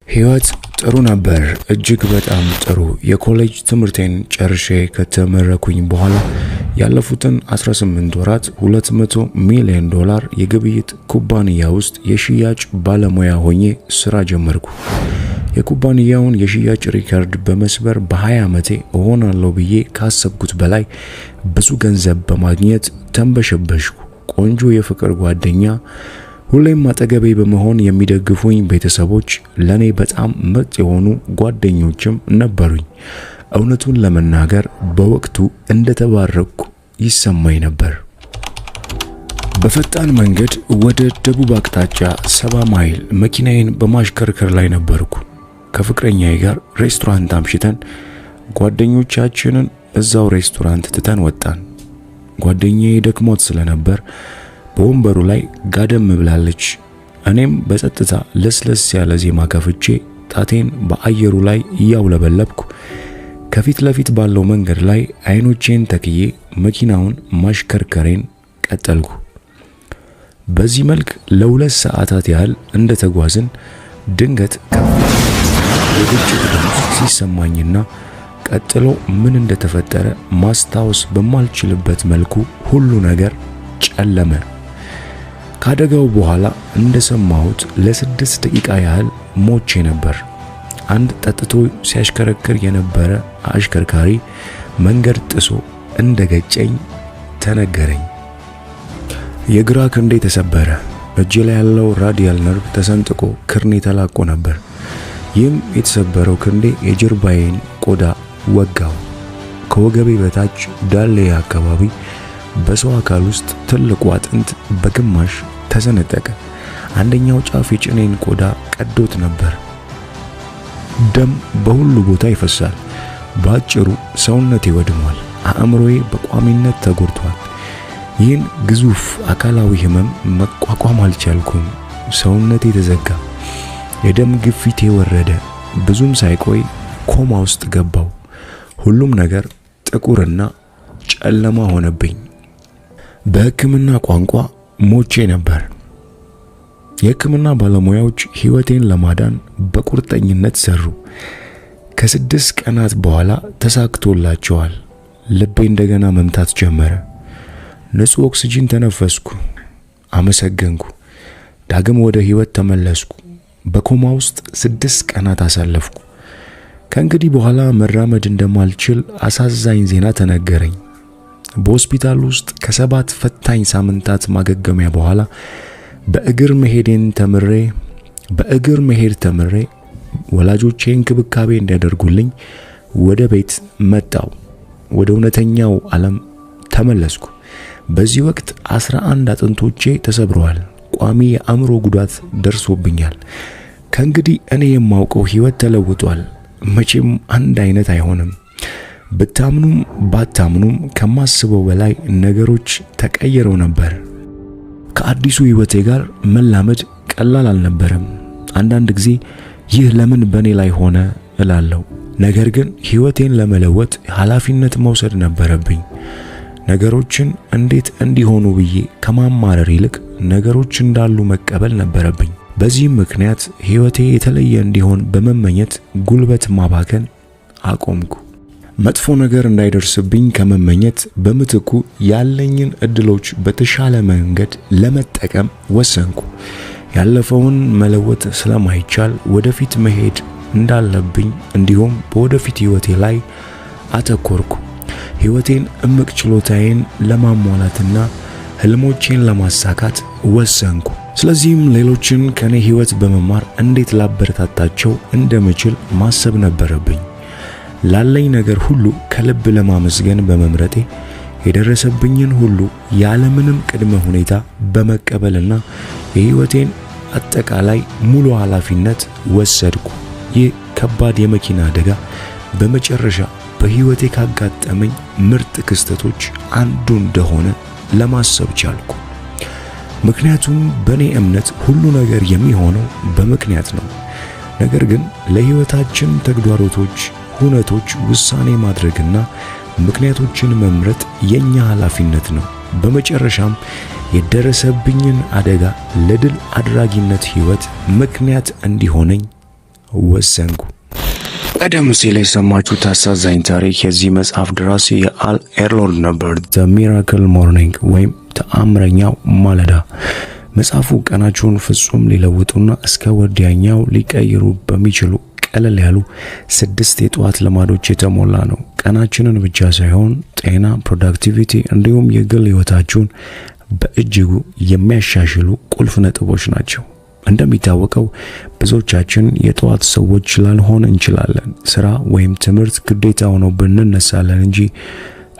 ህይወት ጥሩ ነበር እጅግ በጣም ጥሩ የኮሌጅ ትምህርቴን ጨርሼ ከተመረኩኝ በኋላ ያለፉትን 18 ወራት $200 ሚሊዮን የግብይት ኩባንያ ውስጥ የሽያጭ ባለሙያ ሆኜ ስራ ጀመርኩ። የኩባንያውን የሽያጭ ሪከርድ በመስበር በ20 ዓመቴ እሆናለሁ ብዬ ካሰብኩት በላይ ብዙ ገንዘብ በማግኘት ተንበሸበሽኩ። ቆንጆ የፍቅር ጓደኛ፣ ሁሌም አጠገቤ በመሆን የሚደግፉኝ ቤተሰቦች፣ ለኔ በጣም ምርጥ የሆኑ ጓደኞችም ነበሩኝ። እውነቱን ለመናገር በወቅቱ እንደተባረኩ ይሰማኝ ነበር። በፈጣን መንገድ ወደ ደቡብ አቅጣጫ 70 ማይል መኪናዬን በማሽከርከር ላይ ነበርኩ። ከፍቅረኛዬ ጋር ሬስቶራንት አምሽተን ጓደኞቻችንን እዛው ሬስቶራንት ትተን ወጣን። ጓደኛዬ ደክሞት ስለነበር በወንበሩ ላይ ጋደም ብላለች። እኔም በጸጥታ ለስለስ ያለ ዜማ ከፍቼ ጣቴን በአየሩ ላይ እያውለበለብኩ ከፊት ለፊት ባለው መንገድ ላይ አይኖቼን ተክዬ መኪናውን ማሽከርከሬን ቀጠልኩ። በዚህ መልክ ለ2 ሰዓታት ያህል እንደተጓዝን ድንገት የግጭት ድምፅ ሲሰማኝና ቀጥሎ ምን እንደተፈጠረ ማስታወስ በማልችልበት መልኩ ሁሉ ነገር ጨለመ። ካደጋው በኋላ እንደሰማሁት ለ6 ደቂቃ ያህል ሞቼ ነበር። አንድ ጠጥቶ ሲያሽከረክር የነበረ አሽከርካሪ መንገድ ጥሶ እንደገጨኝ ተነገረኝ። የግራ ክንዴ ተሰበረ። እጄ ላይ ያለው ራዲያል ነርቭ ተሰንጥቆ ክርኔ ተላቆ ነበር። ይህም የተሰበረው ክንዴ የጀርባዬን ቆዳ ወጋው። ከወገቤ በታች ዳሌ አካባቢ በሰው አካል ውስጥ ትልቁ አጥንት በግማሽ ተሰነጠቀ። አንደኛው ጫፍ የጭኔን ቆዳ ቀዶት ነበር። ደም በሁሉ ቦታ ይፈሳል። ባጭሩ ሰውነቴ ወድሟል። አእምሮዬ በቋሚነት ተጎድቷል። ይህን ግዙፍ አካላዊ ህመም መቋቋም አልቻልኩም። ሰውነቴ ተዘጋ። የደም ግፊቴ ወረደ። ብዙም ሳይቆይ ኮማ ውስጥ ገባው። ሁሉም ነገር ጥቁርና ጨለማ ሆነብኝ። በሕክምና ቋንቋ ሞቼ ነበር። የሕክምና ባለሙያዎች ህይወቴን ለማዳን በቁርጠኝነት ሰሩ። ከ6 ቀናት በኋላ ተሳክቶላቸዋል። ልቤ እንደገና መምታት ጀመረ። ንጹህ ኦክሲጅን ተነፈስኩ። አመሰገንኩ። ዳግም ወደ ህይወት ተመለስኩ። በኮማ ውስጥ 6 ቀናት አሳለፍኩ። ከእንግዲህ በኋላ መራመድ እንደማልችል አሳዛኝ ዜና ተነገረኝ። በሆስፒታል ውስጥ ከ7 ፈታኝ ሳምንታት ማገገሚያ በኋላ በእግር መሄድ ተምሬ ወላጆቼ እንክብካቤ እንዲያደርጉልኝ ወደ ቤት መጣሁ። ወደ እውነተኛው ዓለም ተመለስኩ። በዚህ ወቅት 11 አጥንቶቼ ተሰብረዋል። ቋሚ የአእምሮ ጉዳት ደርሶብኛል። ከእንግዲህ እኔ የማውቀው ህይወት ተለውጧል። መቼም አንድ አይነት አይሆንም። ብታምኑም ባታምኑም ከማስበው በላይ ነገሮች ተቀየረው ነበር። ከአዲሱ ህይወቴ ጋር መላመድ ቀላል አልነበረም። አንዳንድ ጊዜ ይህ ለምን በኔ ላይ ሆነ እላለሁ። ነገር ግን ህይወቴን ለመለወጥ ኃላፊነት መውሰድ ነበረብኝ። ነገሮችን እንዴት እንዲሆኑ ብዬ ከማማረር ይልቅ ነገሮች እንዳሉ መቀበል ነበረብኝ። በዚህም ምክንያት ህይወቴ የተለየ እንዲሆን በመመኘት ጉልበት ማባከን አቆምኩ። መጥፎ ነገር እንዳይደርስብኝ ከመመኘት በምትኩ ያለኝን እድሎች በተሻለ መንገድ ለመጠቀም ወሰንኩ። ያለፈውን መለወጥ ስለማይቻል ወደፊት መሄድ እንዳለብኝ እንዲሁም በወደፊት ህይወቴ ላይ አተኮርኩ። ህይወቴን እምቅ ችሎታዬን ለማሟላትና ህልሞቼን ለማሳካት ወሰንኩ። ስለዚህም ሌሎችን ከኔ ህይወት በመማር እንዴት ላበረታታቸው እንደምችል ማሰብ ነበረብኝ። ላለኝ ነገር ሁሉ ከልብ ለማመስገን በመምረጤ የደረሰብኝን ሁሉ ያለምንም ቅድመ ሁኔታ በመቀበልና የህይወቴን አጠቃላይ ሙሉ ኃላፊነት ወሰድኩ። ይህ ከባድ የመኪና አደጋ በመጨረሻ በህይወቴ ካጋጠመኝ ምርጥ ክስተቶች አንዱ እንደሆነ ለማሰብ ቻልኩ። ምክንያቱም በኔ እምነት ሁሉ ነገር የሚሆነው በምክንያት ነው። ነገር ግን ለህይወታችን ተግዳሮቶች፣ ሁነቶች ውሳኔ ማድረግና ምክንያቶችን መምረጥ የኛ ኃላፊነት ነው። በመጨረሻም የደረሰብኝን አደጋ ለድል አድራጊነት ህይወት ምክንያት እንዲሆነኝ ወሰንኩ። ቀደም ሲል የሰማችሁት አሳዛኝ ታሪክ የዚህ መጽሐፍ ደራሲ የአል ኤርሎንድ ነበር። ዘ ሚራክል ሞርኒንግ ወይም ተአምረኛው ማለዳ። መጽሐፉ ቀናችሁን ፍጹም ሊለውጡና እስከ ወዲያኛው ሊቀይሩ በሚችሉ ቀለል ያሉ 6 የጠዋት ልማዶች የተሞላ ነው። ቀናችንን ብቻ ሳይሆን ጤና፣ ፕሮዳክቲቪቲ እንዲሁም የግል ህይወታችሁን በእጅጉ የሚያሻሽሉ ቁልፍ ነጥቦች ናቸው። እንደሚታወቀው ብዙዎቻችን የጠዋት ሰዎች ላልሆን እንችላለን። ስራ ወይም ትምህርት ግዴታ ሆኖብን እንነሳለን እንጂ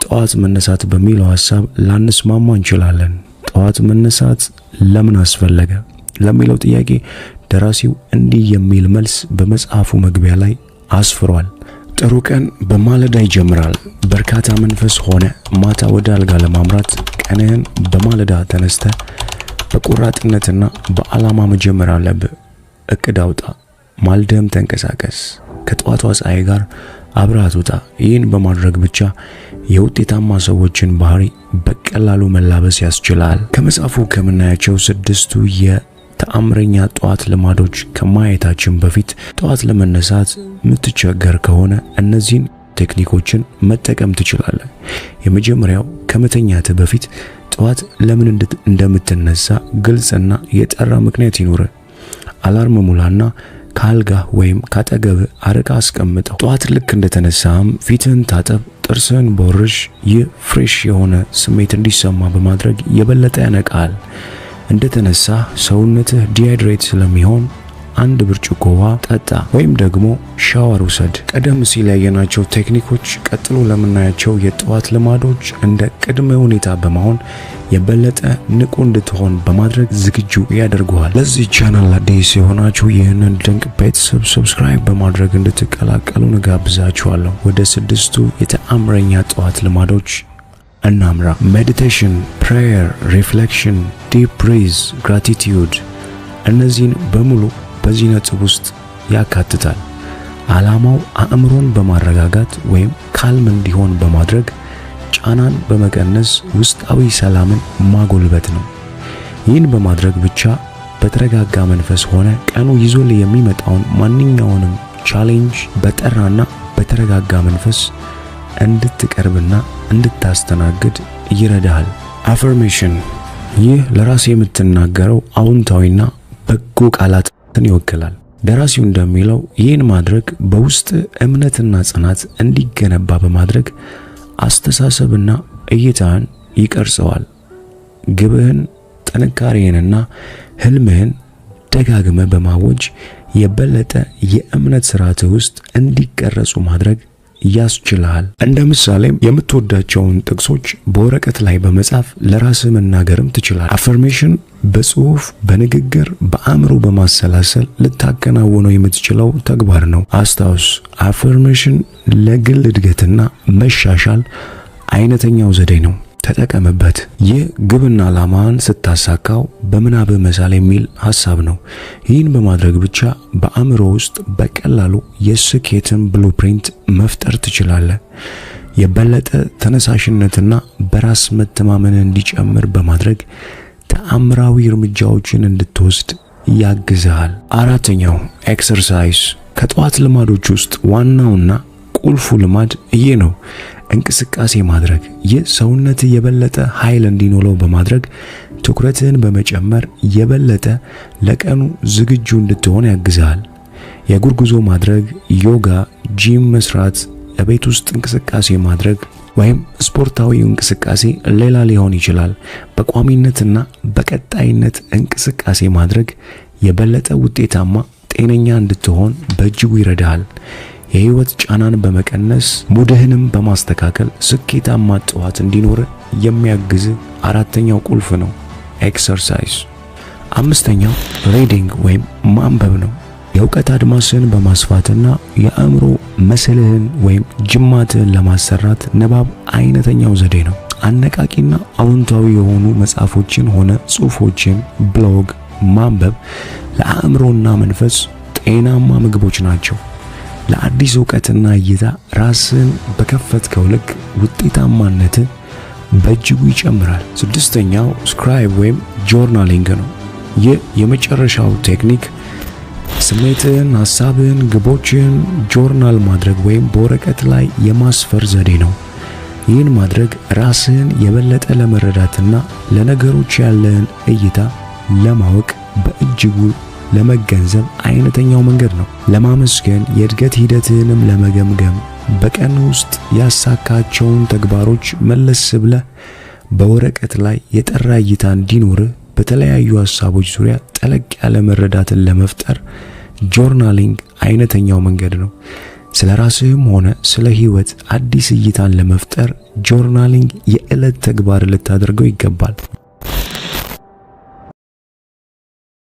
ጠዋት መነሳት በሚለው ሐሳብ ላንስማማ እንችላለን። ጠዋት መነሳት ለምን አስፈለገ ለሚለው ጥያቄ ደራሲው እንዲህ የሚል መልስ በመጽሐፉ መግቢያ ላይ አስፍሯል። ጥሩ ቀን በማለዳ ይጀምራል። በርካታ መንፈስ ሆነ ማታ ወደ አልጋ ለማምራት ቀንህን በማለዳ ተነስተ በቁራጥነትና በዓላማ መጀመር አለብህ። እቅድ አውጣ፣ ማልደም ተንቀሳቀስ፣ ከጠዋቷ ፀሐይ ጋር አብረሃት ውጣ። ይህን በማድረግ ብቻ የውጤታማ ሰዎችን ባህሪ በቀላሉ መላበስ ያስችላል። ከመጽሐፉ ከምናያቸው 6ቱ የተአምረኛ ጠዋት ልማዶች ከማየታችን በፊት ጠዋት ለመነሳት የምትቸገር ከሆነ እነዚህን ቴክኒኮችን መጠቀም ትችላለህ። የመጀመሪያው ከመተኛት በፊት ጠዋት ለምን እንደምትነሳ ግልጽና የጠራ ምክንያት ይኑር። አላርም ሙላና ካልጋ ወይም ካጠገብ አርቃ አስቀምጠው። ጠዋት ልክ እንደተነሳም ፊትህን ታጠብ፣ ጥርስህን ቦርሽ። ይህ ፍሬሽ የሆነ ስሜት እንዲሰማ በማድረግ የበለጠ ያነቃል። እንደተነሳ ሰውነትህ ዲሃይድሬት ስለሚሆን 1 ብርጭቆ ውሃ ጠጣ ወይም ደግሞ ሻወር ውሰድ። ቀደም ሲል ያየናቸው ቴክኒኮች ቀጥሎ ለምናያቸው የጠዋት ልማዶች እንደ ቅድመ ሁኔታ በመሆን የበለጠ ንቁ እንድትሆን በማድረግ ዝግጁ ያደርጉሃል። ለዚህ ቻናል አዲስ የሆናችሁ ይህንን ድንቅ ቤተሰብ ሰብስክራይብ በማድረግ እንድትቀላቀሉ እንጋብዛችኋለሁ። ወደ 6ቱ የተአምረኛ ጠዋት ልማዶች እናምራ። ሜዲቴሽን፣ ፕሬየር፣ ሪፍሌክሽን፣ ዲፕ ብሪዝ፣ ግራቲቲዩድ እነዚህን በሙሉ በዚህ ነጥብ ውስጥ ያካትታል። ዓላማው አእምሮን በማረጋጋት ወይም ካልም እንዲሆን በማድረግ ጫናን በመቀነስ ውስጣዊ ሰላምን ማጎልበት ነው። ይህን በማድረግ ብቻ በተረጋጋ መንፈስ ሆነ ቀኑ ይዞል የሚመጣውን ማንኛውንም ቻሌንጅ በጠራና በተረጋጋ መንፈስ እንድትቀርብና እንድታስተናግድ ይረዳሃል። አፈርሜሽን ይህ ለራስ የምትናገረው አዎንታዊና በጎ ቃላትን ይወክላል። ደራሲው እንደሚለው ይህን ማድረግ በውስጥ እምነትና ጽናት እንዲገነባ በማድረግ አስተሳሰብና እይታን ይቀርጸዋል። ግብህን፣ ጥንካሬህንና ህልምህን ደጋግመ በማወጅ የበለጠ የእምነት ስርዓት ውስጥ እንዲቀረጹ ማድረግ ያስችላል። እንደ ምሳሌም የምትወዳቸውን ጥቅሶች በወረቀት ላይ በመጻፍ ለራስህ መናገርም ትችላለህ። አፈርሜሽን በጽሁፍ፣ በንግግር፣ በአእምሮ በማሰላሰል ልታከናውነው የምትችለው ተግባር ነው። አስታውስ፣ አፈርሜሽን ለግል እድገትና መሻሻል አይነተኛው ዘዴ ነው። ተጠቀምበት። ይህ ግብና ዓላማን ስታሳካው በምናብ መሳል የሚል ሐሳብ ነው። ይህን በማድረግ ብቻ በአእምሮ ውስጥ በቀላሉ የስኬትን ብሉፕሪንት መፍጠር ትችላለህ። የበለጠ ተነሳሽነትና በራስ መተማመን እንዲጨምር በማድረግ ተአምራዊ እርምጃዎችን እንድትወስድ ያግዝሃል። 4ኛው ኤክሰርሳይዝ ከጠዋት ልማዶች ውስጥ ዋናውና ቁልፉ ልማድ ይህ ነው። እንቅስቃሴ ማድረግ። ይህ ሰውነት የበለጠ ኃይል እንዲኖረው በማድረግ ትኩረትህን በመጨመር የበለጠ ለቀኑ ዝግጁ እንድትሆን ያግዝሃል። የእግር ጉዞ ማድረግ፣ ዮጋ፣ ጂም መስራት፣ የቤት ውስጥ እንቅስቃሴ ማድረግ ወይም ስፖርታዊ እንቅስቃሴ ሌላ ሊሆን ይችላል። በቋሚነትና በቀጣይነት እንቅስቃሴ ማድረግ የበለጠ ውጤታማ፣ ጤነኛ እንድትሆን በእጅጉ ይረዳሃል። የህይወት ጫናን በመቀነስ ሙድህንም በማስተካከል ስኬታማ ጠዋት እንዲኖር የሚያግዝ 4ኛው ቁልፍ ነው ኤክሰርሳይዝ። 5ኛው ሪዲንግ ወይም ማንበብ ነው። የእውቀት አድማስን በማስፋትና የአእምሮ መሰልህን ወይም ጅማትህን ለማሰራት ንባብ አይነተኛው ዘዴ ነው። አነቃቂና አዎንታዊ የሆኑ መጽሐፎችን ሆነ ጽሑፎችን ብሎግ ማንበብ ለአእምሮና መንፈስ ጤናማ ምግቦች ናቸው። ለአዲስ ዕውቀትና እይታ ራስን በከፈትከው ልክ ውጤታማነት በእጅጉ ይጨምራል። 6ኛው ስክራይብ ወይም ጆርናሊንግ ነው። ይህ የመጨረሻው ቴክኒክ ስሜትን፣ ሐሳብን፣ ግቦችን ጆርናል ማድረግ ወይም በወረቀት ላይ የማስፈር ዘዴ ነው። ይህን ማድረግ ራስህን የበለጠ ለመረዳትና ለነገሮች ያለህን እይታ ለማወቅ በእጅጉ ለመገንዘብ አይነተኛው መንገድ ነው። ለማመስገን፣ የእድገት ሂደትህንም ለመገምገም፣ በቀን ውስጥ ያሳካቸውን ተግባሮች መለስ ብለህ በወረቀት ላይ የጠራ እይታ እንዲኖርህ በተለያዩ ሐሳቦች ዙሪያ ጠለቅ ያለ መረዳትን ለመፍጠር ጆርናሊንግ አይነተኛው መንገድ ነው። ስለ ራስህም ሆነ ስለ ህይወት አዲስ እይታን ለመፍጠር ጆርናሊንግ የዕለት ተግባር ልታደርገው ይገባል።